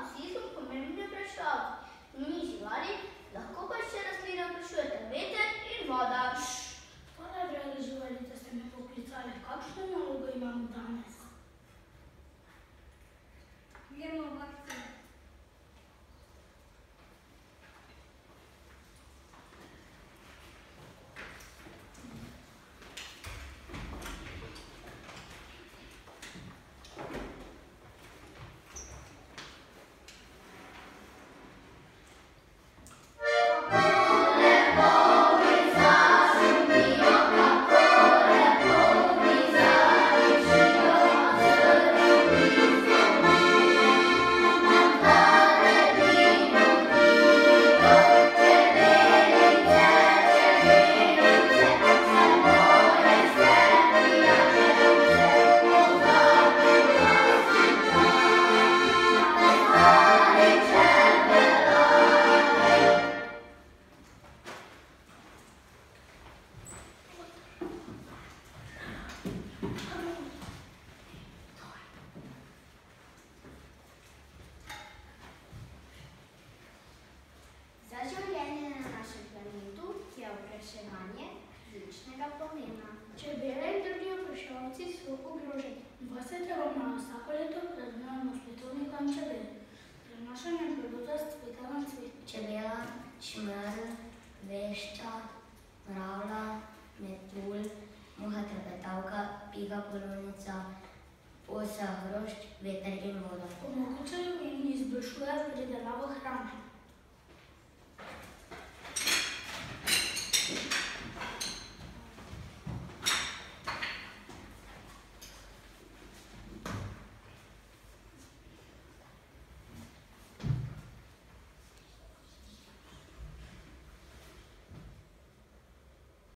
vsi so pomembni vprašalci. Ni živali, lahko pa še rastlina vprašujete veter in voda. Hvala, drage živali, da ste me poklicali. Kakšno nalogo imamo danes? Gremo v akcijo. Za življenje na našem planetu je opraševanje ključnega pomena. Čebele in drugi opraševalci so ogroženi. 20. maja vsako leto praznujemo svetovni dan čebel. Prenašanje plodov z cveta na cvet. Čebela, čmrlj, vešča, mravlja, metulj, muha trepetavka, piga polovnica, osa hrošč, veter in voda. Omogočajo in izboljšujejo pridelavo hrane.